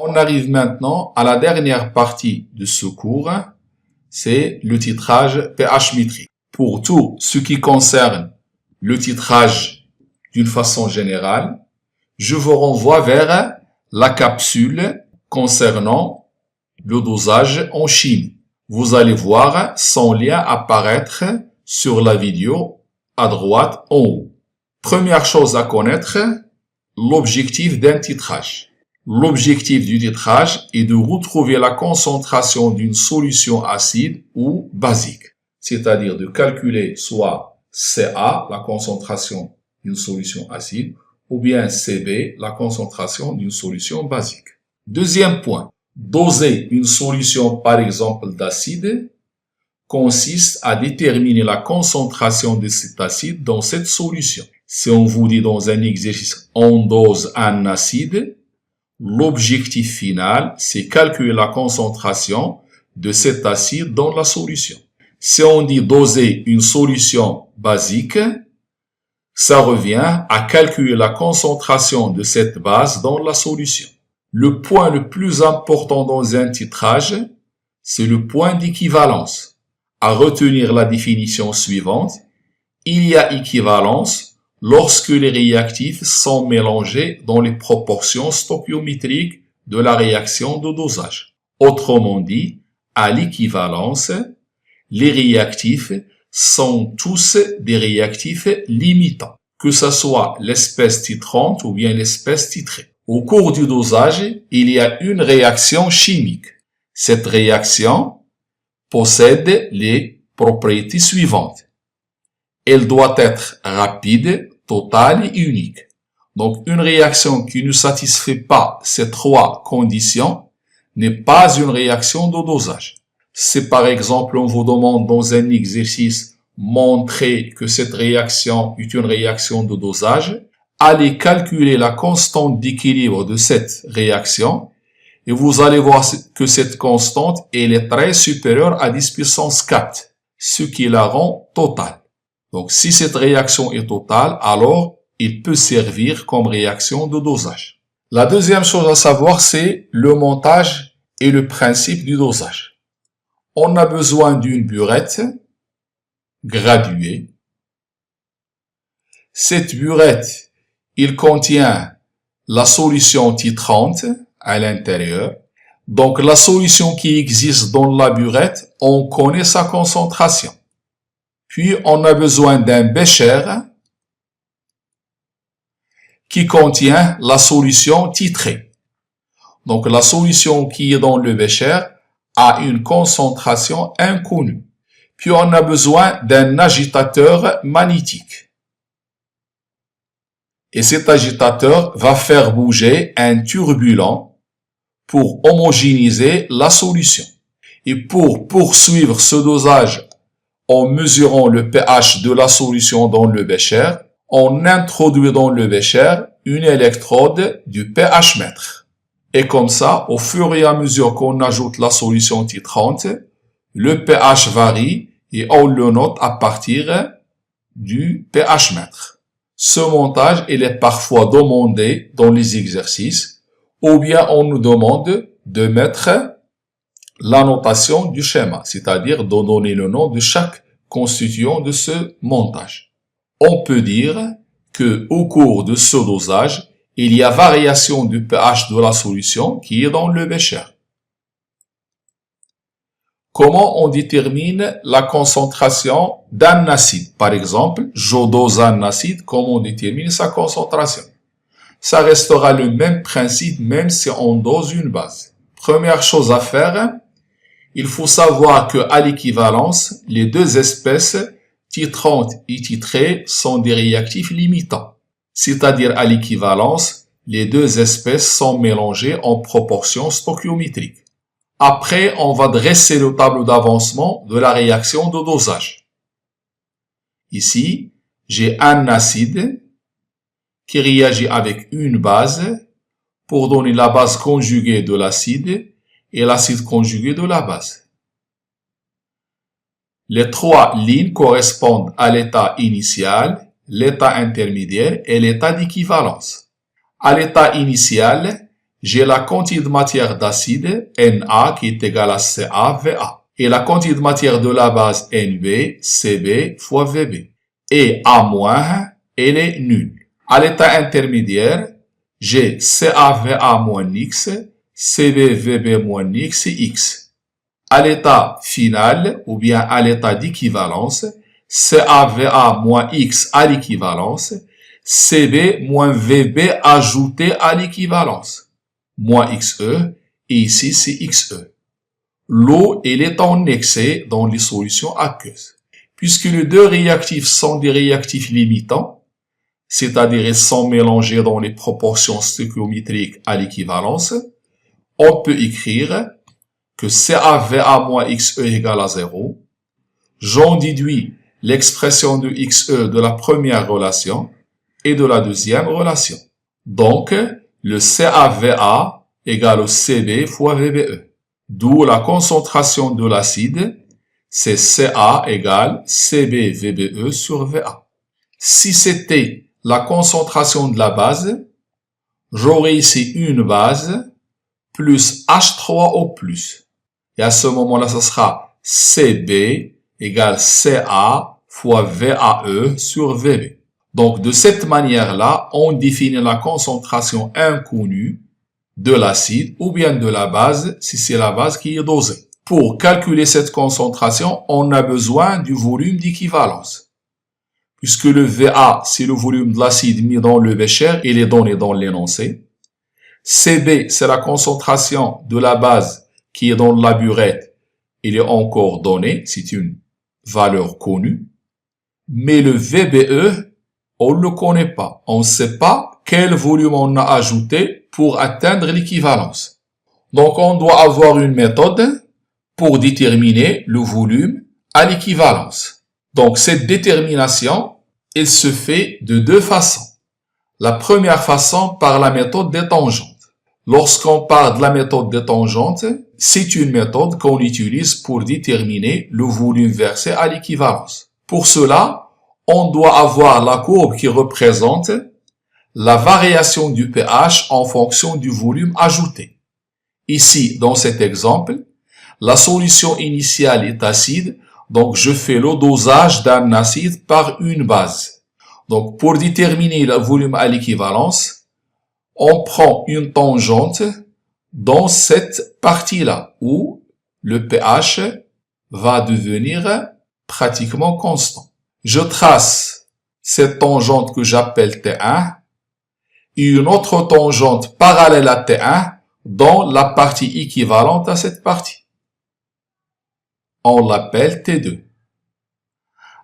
On arrive maintenant à la dernière partie de ce cours, c'est le titrage pH-métrique. Pour tout ce qui concerne le titrage d'une façon générale, je vous renvoie vers la capsule concernant le dosage en chimie. Vous allez voir son lien apparaître sur la vidéo à droite en haut. Première chose à connaître, l'objectif d'un titrage. L'objectif du titrage est de retrouver la concentration d'une solution acide ou basique, c'est-à-dire de calculer soit Ca, la concentration d'une solution acide, ou bien Cb, la concentration d'une solution basique. Deuxième point, doser une solution par exemple d'acide consiste à déterminer la concentration de cet acide dans cette solution. Si on vous dit dans un exercice on dose un acide, l'objectif final, c'est calculer la concentration de cet acide dans la solution. Si on dit doser une solution basique, ça revient à calculer la concentration de cette base dans la solution. Le point le plus important dans un titrage, c'est le point d'équivalence. À retenir la définition suivante, il y a équivalence lorsque les réactifs sont mélangés dans les proportions stoichiométriques de la réaction de dosage. Autrement dit, à l'équivalence, les réactifs sont tous des réactifs limitants, que ce soit l'espèce titrante ou bien l'espèce titrée. Au cours du dosage, il y a une réaction chimique. Cette réaction possède les propriétés suivantes. Elle doit être rapide, totale et unique. Donc, une réaction qui ne satisfait pas ces trois conditions n'est pas une réaction de dosage. Si par exemple on vous demande dans un exercice montrer que cette réaction est une réaction de dosage, allez calculer la constante d'équilibre de cette réaction et vous allez voir que cette constante elle est très supérieure à 10 puissance 4, ce qui la rend totale. Donc si cette réaction est totale, alors il peut servir comme réaction de dosage. La deuxième chose à savoir, c'est le montage et le principe du dosage. On a besoin d'une burette graduée. Cette burette, il contient la solution titrante à l'intérieur. Donc la solution qui existe dans la burette, on connaît sa concentration. Puis on a besoin d'un bécher qui contient la solution titrée. Donc la solution qui est dans le bécher a une concentration inconnue. Puis on a besoin d'un agitateur magnétique. Et cet agitateur va faire bouger un turbulent pour homogénéiser la solution. Et pour poursuivre ce dosage en mesurant le pH de la solution dans le bécher, on introduit dans le bécher une électrode du pH mètre. Et comme ça, au fur et à mesure qu'on ajoute la solution titrante, le pH varie et on le note à partir du pH mètre. Ce montage, il est parfois demandé dans les exercices, ou bien on nous demande de mettre la notation du schéma, c'est-à-dire de donner le nom de chaque constituant de ce montage. On peut dire que au cours de ce dosage, il y a variation du pH de la solution qui est dans le bécher. Comment on détermine la concentration d'un acide? Par exemple, je dose un acide, comment on détermine sa concentration? Ça restera le même principe même si on dose une base. Première chose à faire, il faut savoir que à l'équivalence, les deux espèces titrantes et titrées sont des réactifs limitants. C'est-à-dire à l'équivalence, les deux espèces sont mélangées en proportions stoichiométriques. Après, on va dresser le tableau d'avancement de la réaction de dosage. Ici, j'ai un acide qui réagit avec une base pour donner la base conjuguée de l'acide et l'acide conjugué de la base. Les trois lignes correspondent à l'état initial, l'état intermédiaire et l'état d'équivalence. À l'état initial, j'ai la quantité de matière d'acide Na qui est égale à CaVa. Et la quantité de matière de la base NB, CB fois VB. Et A-, elle est nulle. À l'état intermédiaire, j'ai CaVa moins X, CbVb moins X et X. À l'état final, ou bien à l'état d'équivalence, CaVa moins X à l'équivalence, Cb moins Vb ajouté à l'équivalence, moins Xe, et ici c'est Xe. L'eau, elle est en excès dans les solutions aqueuses. Puisque les deux réactifs sont des réactifs limitants, c'est-à-dire ils sont mélangés dans les proportions stéchiométriques à l'équivalence, on peut écrire que CaVa moins Xe égale à 0. J'en déduis l'expression de Xe de la première relation et de la deuxième relation. Donc, le CaVa égale au Cb fois Vbe. D'où la concentration de l'acide, c'est Ca égale CbVbe sur Va. Si c'était la concentration de la base, j'aurais ici une base plus H3O+. Et à ce moment-là, ce sera Cb égale Ca fois VAE sur Vb. Donc, de cette manière-là, on définit la concentration inconnue de l'acide ou bien de la base, si c'est la base qui est dosée. Pour calculer cette concentration, on a besoin du volume d'équivalence. Puisque le Va, c'est le volume de l'acide mis dans le bécher, il est donné dans l'énoncé. Cb, c'est la concentration de la base qui est dans la burette, il est encore donné, c'est une valeur connue. Mais le Vbe, on ne le connaît pas. On ne sait pas quel volume on a ajouté pour atteindre l'équivalence. Donc, on doit avoir une méthode pour déterminer le volume à l'équivalence. Donc, cette détermination, elle se fait de deux façons. La première façon, par la méthode des tangentes. Lorsqu'on parle de la méthode des tangentes, c'est une méthode qu'on utilise pour déterminer le volume versé à l'équivalence. Pour cela, on doit avoir la courbe qui représente la variation du pH en fonction du volume ajouté. Ici, dans cet exemple, la solution initiale est acide, donc je fais le dosage d'un acide par une base. Donc, pour déterminer le volume à l'équivalence, on prend une tangente dans cette partie-là, où le pH va devenir pratiquement constant. Je trace cette tangente que j'appelle T1 et une autre tangente parallèle à T1 dans la partie équivalente à cette partie. On l'appelle T2.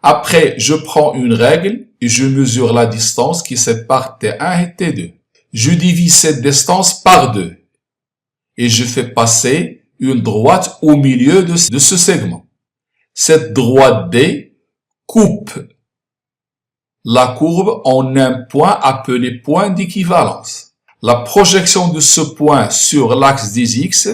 Après, je prends une règle et je mesure la distance qui sépare T1 et T2. Je divise cette distance par 2 et je fais passer une droite au milieu de ce segment. Cette droite D coupe la courbe en un point appelé point d'équivalence. La projection de ce point sur l'axe des X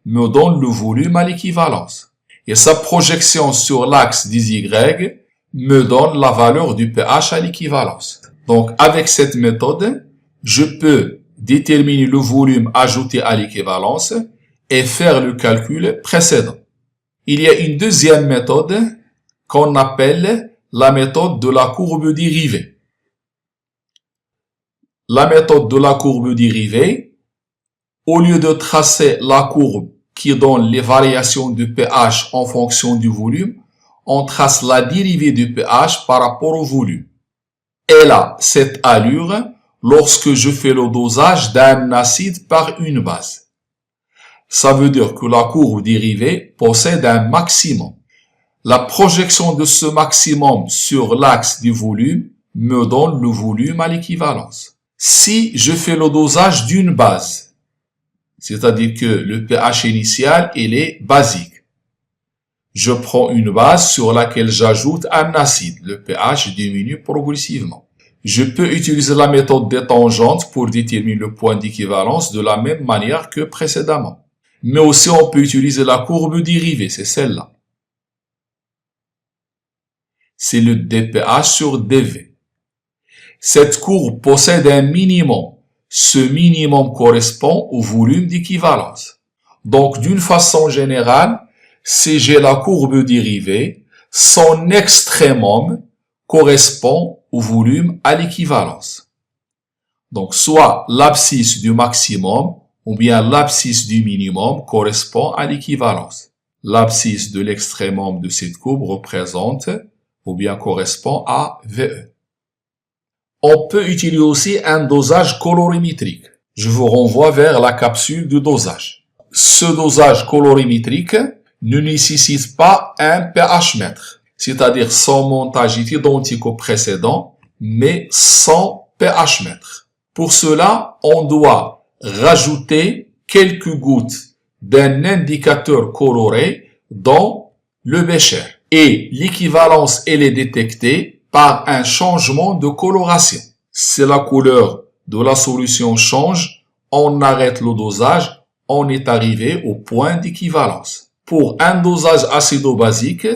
me donne le volume à l'équivalence. Et sa projection sur l'axe des Y me donne la valeur du pH à l'équivalence. Donc, avec cette méthode, je peux déterminer le volume ajouté à l'équivalence et faire le calcul précédent. Il y a une deuxième méthode qu'on appelle la méthode de la courbe dérivée. La méthode de la courbe dérivée, au lieu de tracer la courbe qui donne les variations du pH en fonction du volume, on trace la dérivée du pH par rapport au volume. Elle a cette allure lorsque je fais le dosage d'un acide par une base. Ça veut dire que la courbe dérivée possède un maximum. La projection de ce maximum sur l'axe du volume me donne le volume à l'équivalence. Si je fais le dosage d'une base, c'est-à-dire que le pH initial, il est basique. Je prends une base sur laquelle j'ajoute un acide. Le pH diminue progressivement. Je peux utiliser la méthode des tangentes pour déterminer le point d'équivalence de la même manière que précédemment. Mais aussi on peut utiliser la courbe dérivée, c'est celle-là. C'est le dpH sur dv. Cette courbe possède un minimum ce minimum correspond au volume d'équivalence. Donc, d'une façon générale, si j'ai la courbe dérivée, son extrémum correspond au volume à l'équivalence. Donc, soit l'abscisse du maximum ou bien l'abscisse du minimum correspond à l'équivalence. L'abscisse de l'extrémum de cette courbe représente ou bien correspond à VE. On peut utiliser aussi un dosage colorimétrique. Je vous renvoie vers la capsule de dosage. Ce dosage colorimétrique ne nécessite pas un pH mètre, c'est-à-dire son montage est identique au précédent, mais sans pH mètre. Pour cela, on doit rajouter quelques gouttes d'un indicateur coloré dans le bécher. Et l'équivalence, elle est détectée par un changement de coloration. Si la couleur de la solution change, on arrête le dosage, on est arrivé au point d'équivalence. Pour un dosage acido-basique,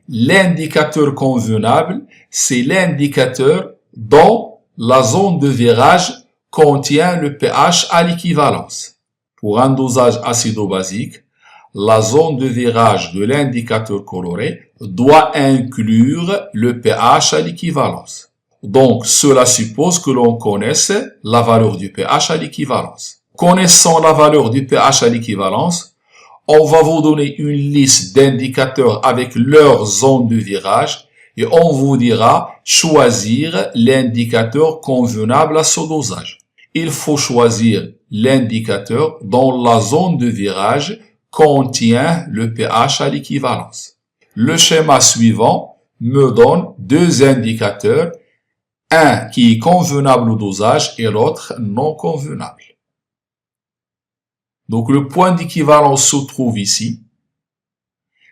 l'indicateur convenable, c'est l'indicateur dont la zone de virage contient le pH à l'équivalence. Pour un dosage acido-basique, la zone de virage de l'indicateur coloré doit inclure le pH à l'équivalence. Donc, cela suppose que l'on connaisse la valeur du pH à l'équivalence. Connaissant la valeur du pH à l'équivalence, on va vous donner une liste d'indicateurs avec leur zone de virage et on vous dira choisir l'indicateur convenable à ce dosage. Il faut choisir l'indicateur dont la zone de virage contient le pH à l'équivalence. Le schéma suivant me donne deux indicateurs, un qui est convenable au dosage et l'autre non convenable. Donc le point d'équivalence se trouve ici.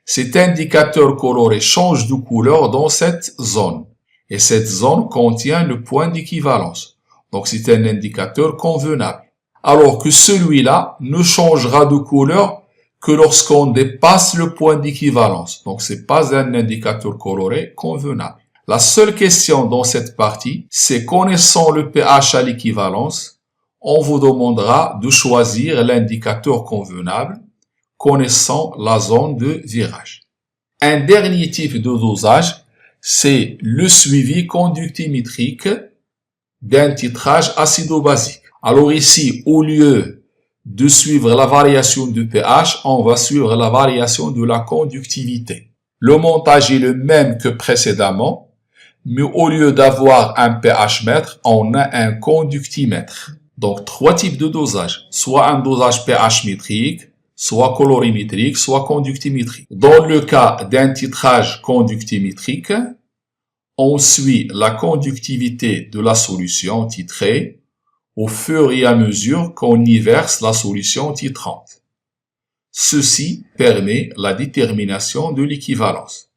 Cet indicateur coloré change de couleur dans cette zone et cette zone contient le point d'équivalence. Donc c'est un indicateur convenable. Alors que celui-là ne changera de couleur que lorsqu'on dépasse le point d'équivalence. Donc c'est pas un indicateur coloré convenable. La seule question dans cette partie, c'est connaissant le pH à l'équivalence, on vous demandera de choisir l'indicateur convenable, connaissant la zone de virage. Un dernier type de dosage, c'est le suivi conductimétrique d'un titrage acido-basique. Alors ici, au lieu de suivre la variation du pH, on va suivre la variation de la conductivité. Le montage est le même que précédemment, mais au lieu d'avoir un pH mètre, on a un conductimètre. Donc, trois types de dosage. Soit un dosage pH métrique, soit colorimétrique, soit conductimétrique. Dans le cas d'un titrage conductimétrique, on suit la conductivité de la solution titrée au fur et à mesure qu'on y verse la solution titrante. Ceci permet la détermination de l'équivalence.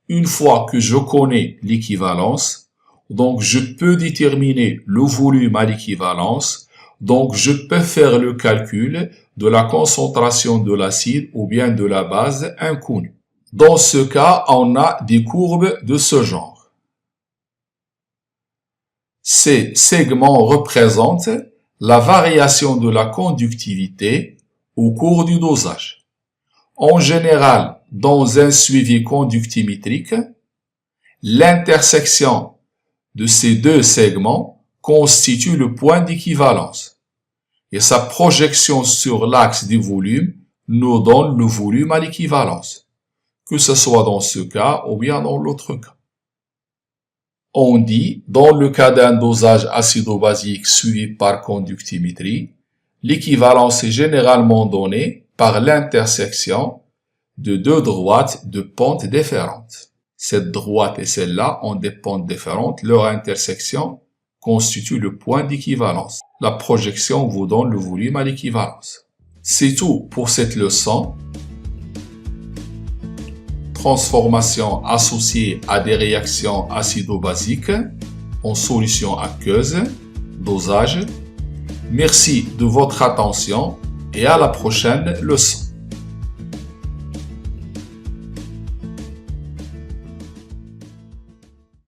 Une fois que je connais l'équivalence, donc je peux déterminer le volume à l'équivalence, donc je peux faire le calcul de la concentration de l'acide ou bien de la base inconnue. Dans ce cas, on a des courbes de ce genre. Ces segments représentent la variation de la conductivité au cours du dosage. En général, dans un suivi conductimétrique, l'intersection de ces deux segments constitue le point d'équivalence et sa projection sur l'axe des volumes nous donne le volume à l'équivalence, que ce soit dans ce cas ou bien dans l'autre cas. On dit, dans le cas d'un dosage acido-basique suivi par conductimétrie, l'équivalence est généralement donnée par l'intersection de deux droites de pentes différentes. Cette droite et celle-là ont des pentes différentes. Leur intersection constitue le point d'équivalence. La projection vous donne le volume à l'équivalence. C'est tout pour cette leçon. Transformation associée à des réactions acido-basiques en solution aqueuse, dosage. Merci de votre attention et à la prochaine leçon.